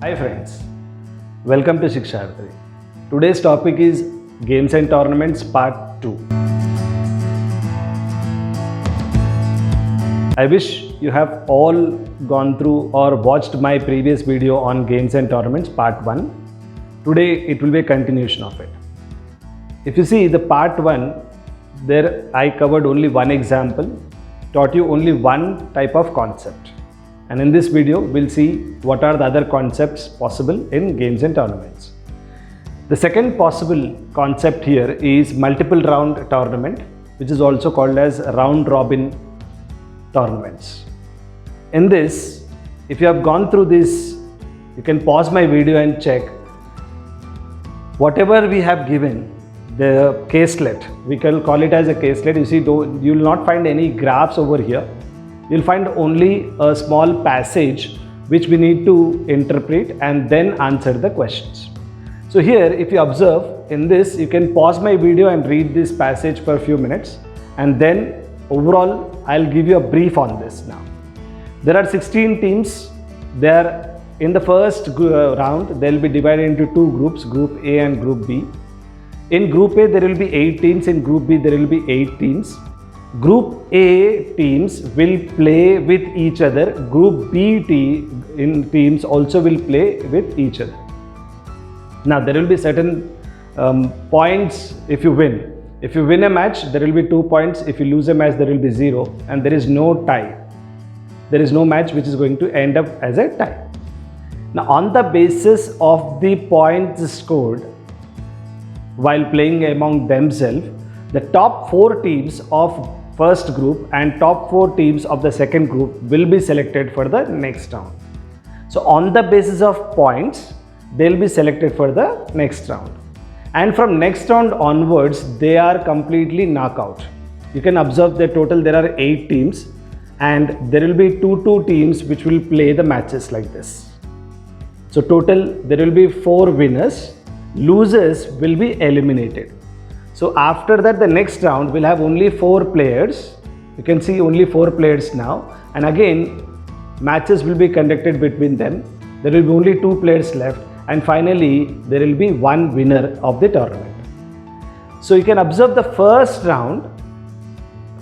Hi friends, welcome to Shiksharthi. Today's topic is Games and Tournaments Part 2. I wish you have all gone through or watched my previous video on Games and Tournaments Part 1. Today it will be a continuation of it. If you see the Part 1, there I covered only one example, taught you only one type of concept. And in this video, we'll see what are the other concepts possible in games and tournaments. The second possible concept here is multiple round tournament, which is also called as round robin tournaments. In this, if you have gone through this, you can pause my video and check. Whatever we have given, the caselet, we can call it as a caselet. You see, you will not find any graphs over here. You'll find only a small passage which we need to interpret and then answer the questions. So here, if you observe in this, you can pause my video and read this passage for a few minutes, and then overall I'll give you a brief on this now. There are 16 teams. There in the first round, they'll be divided into two groups, Group A and Group B. In Group A, there will be 8 teams. In Group B, there will be 8 teams. Group A teams will play with each other. Group B teams also will play with each other. Now there will be certain points if you win. If you win a match, there will be 2 points. If you lose a match, there will be 0, and there is no tie. There is no match which is going to end up as a tie. Now on the basis of the points scored while playing among themselves, the top 4 teams of first group and top 4 teams of the second group will be selected for the next round. So on the basis of points, they will be selected for the next round. And from next round onwards, they are completely knockout. You can observe the total, there are 8 teams, and there will be 2 teams which will play the matches like this. So total, there will be 4 winners. Losers will be eliminated. So after that, the next round will have only 4 players. You can see only 4 players now. And again, matches will be conducted between them. There will be only 2 players left. And finally, there will be 1 winner of the tournament. So you can observe the first round.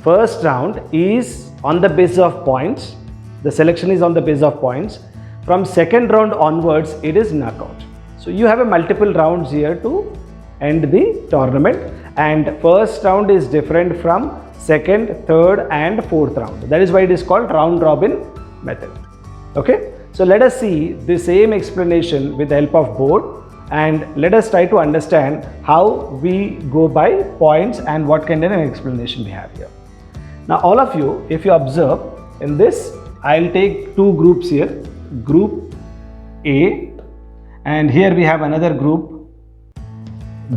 First round is on the basis of points. The selection is on the basis of points. From second round onwards, it is knockout. So you have a multiple rounds here to end the tournament. And first round is different from second, third and fourth round. That is why it is called round robin method. Okay. So let us see the same explanation with the help of board, and let us try to understand how we go by points and what kind of an explanation we have here. Now all of you, if you observe in this, I'll take 2 groups here, Group A, and here we have another group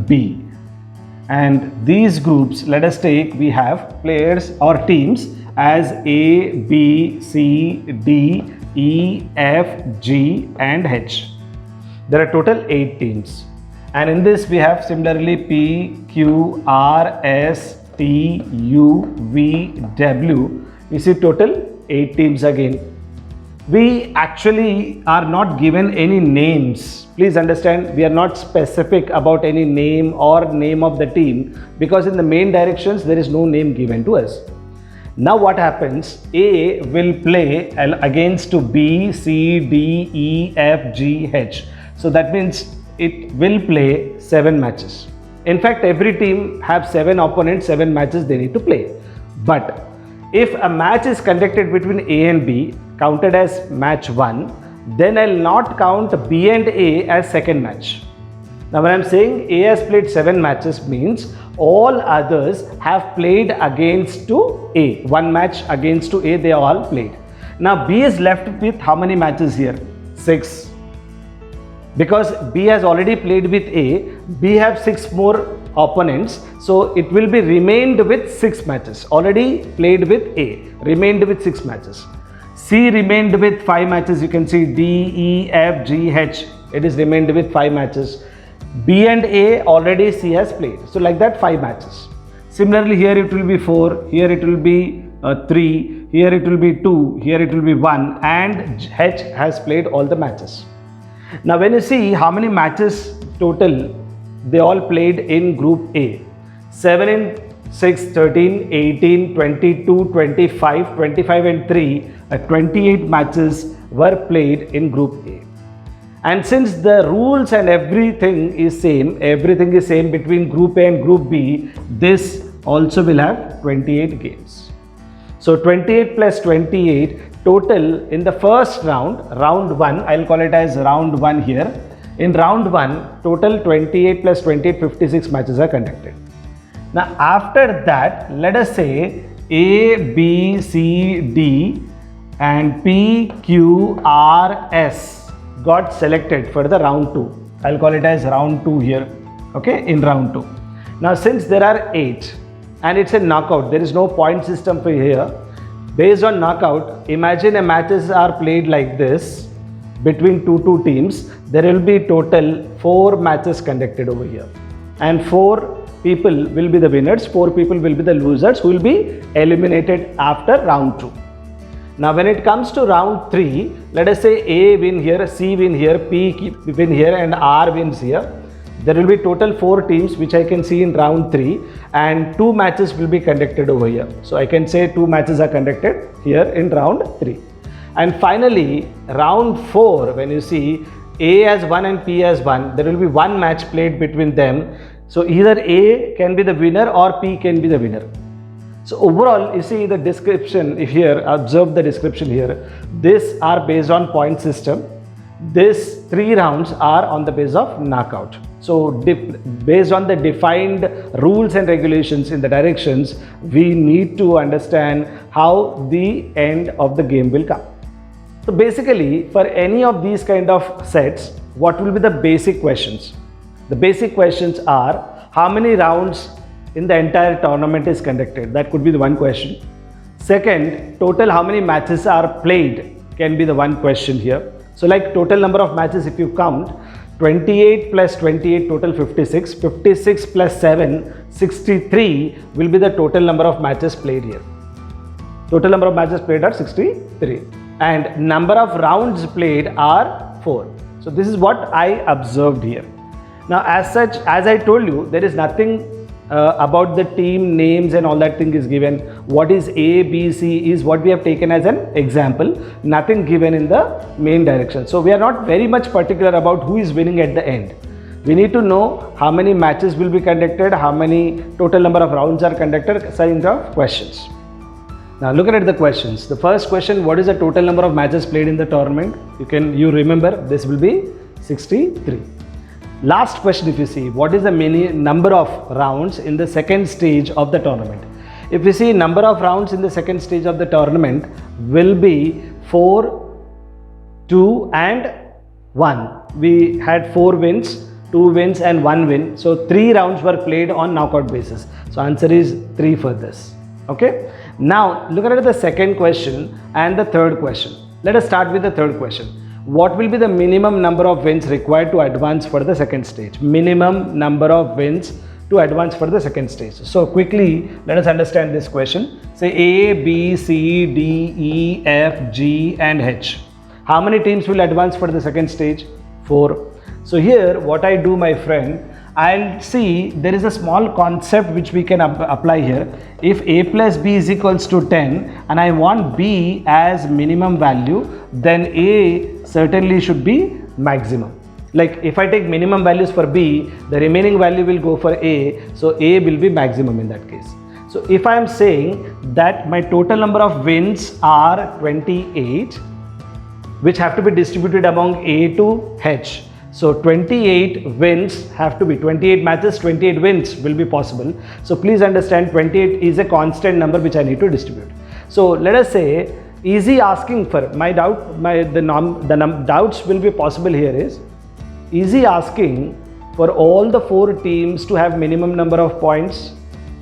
B. And these groups, let us take, we have players or teams as A, B, C, D, E, F, G and H. There are total 8 teams. And in this we have similarly P, Q, R, S, T, U, V, W. You see total 8 teams again. We actually are not given any names. Please understand, we are not specific about any name or name of the team, because in the main directions there is no name given to us. Now what happens, A will play against to B, C, D, E, F, G, H. So that means it will play 7 matches. In fact, every team have 7 opponents, 7 matches they need to play. But if a match is conducted between A and B, counted as match 1, then I'll not count B and A as second match. Now when I'm saying A has played 7 matches means all others have played against to A. 1 match against to A, they all played. Now B is left with how many matches here? 6. Because B has already played with A, B have 6 more opponents, so it will be remained with 6 matches. Already played with A, remained with 6 matches. C remained with 5 matches. You can see D, E, F, G, H. It is remained with 5 matches. B and A already C has played. So like that 5 matches. Similarly here it will be 4, here it will be 3, here it will be 2, here it will be 1, and H has played all the matches. Now when you see how many matches total, they all played in Group A. 7 in 6, 13, 18, 22, 25, 25 and 3, 28 matches were played in Group A. And since the rules and everything is same between Group A and Group B, this also will have 28 games. So 28 plus 28 total in the first round, round 1, I'll call it as round 1 here. In round 1, total 28 plus 28, 56 matches are conducted. Now after that, let us say A, B, C, D and P, Q, R, S got selected for the round 2. I'll call it as round 2 here, okay, in round 2. Now since there are 8 and it's a knockout, there is no point system for here. Based on knockout, imagine a matches are played like this between two teams. There will be total 4 matches conducted over here, and 4 people will be the winners, 4 people will be the losers who will be eliminated after round 2. Now when it comes to round 3, let us say A win here, C win here, P win here and R wins here. There will be total 4 teams which I can see in round 3, and 2 matches will be conducted over here. So I can say 2 matches are conducted here in round 3. And finally round 4, when you see A has 1 and P has 1, there will be 1 match played between them. So either A can be the winner or P can be the winner. So overall, you see the description here, observe the description here. These are based on point system. These 3 rounds are on the basis of knockout. So based on the defined rules and regulations in the directions, we need to understand how the end of the game will come. So basically, for any of these kind of sets, what will be the basic questions? The basic questions are, how many rounds in the entire tournament is conducted? That could be the one question. Second, total how many matches are played can be the one question here. So like total number of matches, if you count, 28 plus 28 total 56, 56 plus 7, 63 will be the total number of matches played here. Total number of matches played are 63 and number of rounds played are 4. So this is what I observed here. Now as such, as I told you, there is nothing about the team names and all that thing is given. What is A, B, C is what we have taken as an example, nothing given in the main direction. So we are not very much particular about who is winning at the end. We need to know how many matches will be conducted, how many total number of rounds are conducted, kind of questions. Now look at the questions. The first question, what is the total number of matches played in the tournament? You remember this will be 63. Last question, if you see, what is the number of rounds in the second stage of the tournament? If you see, number of rounds in the second stage of the tournament will be 4, 2 and 1. We had 4 wins, 2 wins and 1 win. So 3 rounds were played on knockout basis. So answer is 3 for this. Okay. Now look at the second question and the third question. Let us start with the third question. What will be the minimum number of wins required to advance for the second stage? Minimum number of wins to advance for the second stage. So quickly, let us understand this question. Say A, B, C, D, E, F, G and H. How many teams will advance for the second stage? 4. So here what I do, my friend, I'll see there is a small concept which we can apply here. If A plus B is equals to 10 and I want B as minimum value, then A certainly should be maximum. Like if I take minimum values for B, the remaining value will go for A, so A will be maximum in that case. So if I am saying that my total number of wins are 28, which have to be distributed among A to H. So 28 wins have to be 28 matches, 28 wins will be possible. So please understand 28 is a constant number which I need to distribute. So let us say easy asking for my doubt, the doubts will be possible here is easy asking for all the 4 teams to have minimum number of points.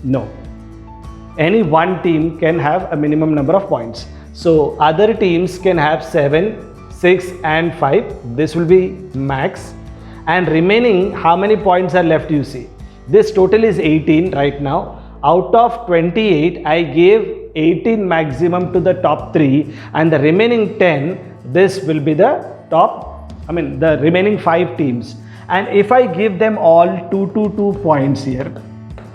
No. Any one team can have a minimum number of points. So other teams can have 7, 6 and 5. This will be max. And remaining, how many points are left you see? This total is 18 right now. Out of 28, I gave 18 maximum to the top 3 and the remaining 10, this will be the top I mean the remaining 5 teams, and if I give them all 2 points here,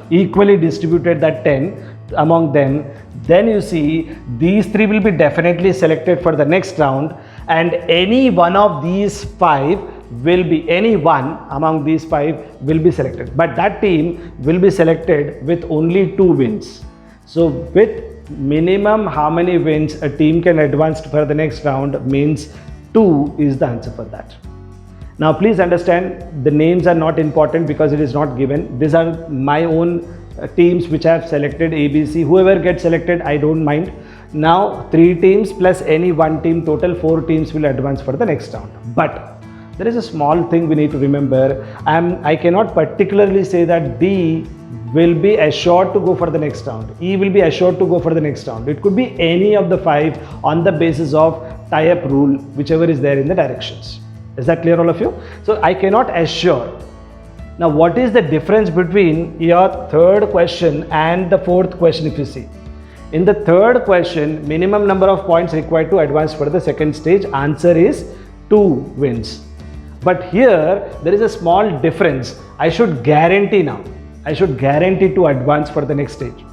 equally distributed that 10 among them, then you see these 3 will be definitely selected for the next round, and any one of these 5 will be, any one among these 5 will be selected, but that team will be selected with only 2 wins. So with minimum how many wins a team can advance for the next round means 2 is the answer for that. Now please understand, the names are not important because it is not given. These are my own teams which I have selected, ABC. Whoever gets selected, I don't mind. Now 3 teams plus any one team, total 4 teams will advance for the next round. But there is a small thing we need to remember. I cannot particularly say that D will be assured to go for the next round. E will be assured to go for the next round. It could be any of the 5 on the basis of tie-up rule, whichever is there in the directions. Is that clear, all of you? So I cannot assure. Now what is the difference between your third question and the fourth question? If you see, in the third question, minimum number of points required to advance for the second stage, answer is 2 wins. But here there is a small difference. I should guarantee now. I should guarantee to advance for the next stage.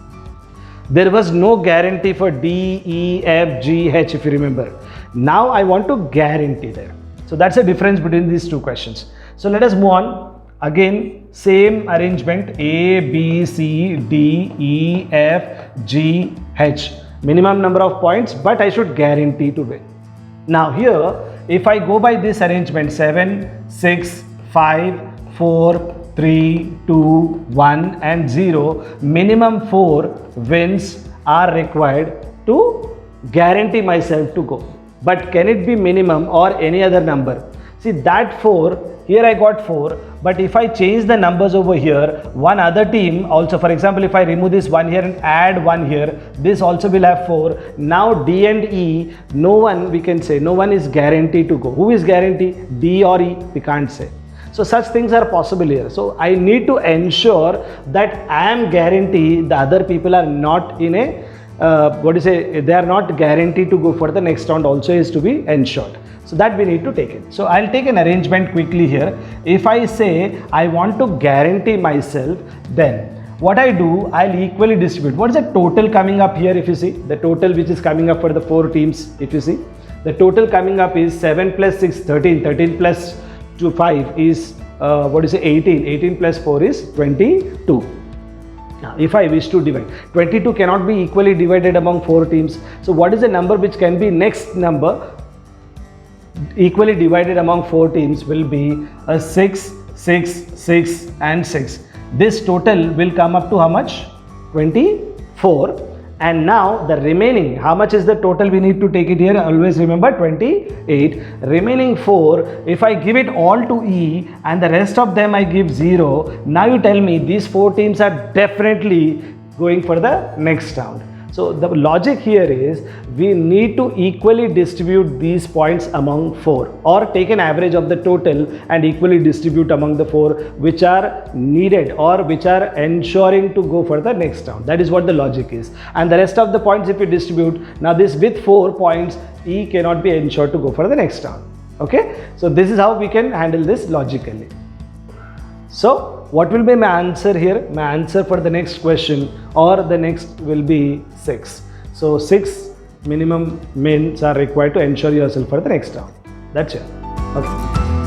There was no guarantee for D, E, F, G, H, if you remember. Now I want to guarantee there. So that's the difference between these 2 questions. So let us move on. Again, same arrangement, A, B, C, D, E, F, G, H. Minimum number of points, but I should guarantee to win. Now here, if I go by this arrangement, 7, 6, 5, 4, 3, 2, 1 and 0, minimum 4 wins are required to guarantee myself to go. But can it be minimum or any other number? See that 4, here I got 4, but if I change the numbers over here, one other team also, for example, if I remove this 1 here and add 1 here, this also will have 4. Now D and E, no one, we can say, no one is guaranteed to go. Who is guaranteed? D or E? We can't say. So such things are possible here. So I need to ensure that I am guaranteed the other people are not in a they are not guaranteed to go for the next round also is to be ensured. So that we need to take it. So I'll take an arrangement quickly here. If I say I want to guarantee myself, then what I do, I'll equally distribute. What is the total coming up here? If you see the total which is coming up for the 4 teams, if you see the total coming up is 7 plus 6, 13, 13 plus 5 is 18, 18 plus 4 is 22. Now, if I wish to divide, 22 cannot be equally divided among 4 teams. So what is the number which can be next number equally divided among 4 teams will be a 6, 6, 6 and 6. This total will come up to how much? 24. And now the remaining, how much is the total we need to take it here? Always remember 28. Remaining 4, if I give it all to E and the rest of them I give 0, now you tell me these 4 teams are definitely going for the next round. So the logic here is we need to equally distribute these points among 4 or take an average of the total and equally distribute among the 4 which are needed or which are ensuring to go for the next round. That is what the logic is. And the rest of the points if you distribute, now this with 4 points E cannot be ensured to go for the next round. Okay. So this is how we can handle this logically. So what will be my answer here? My answer for the next question or the next will be 6. So 6 minimum wins are required to ensure yourself for the next round. That's it. Okay.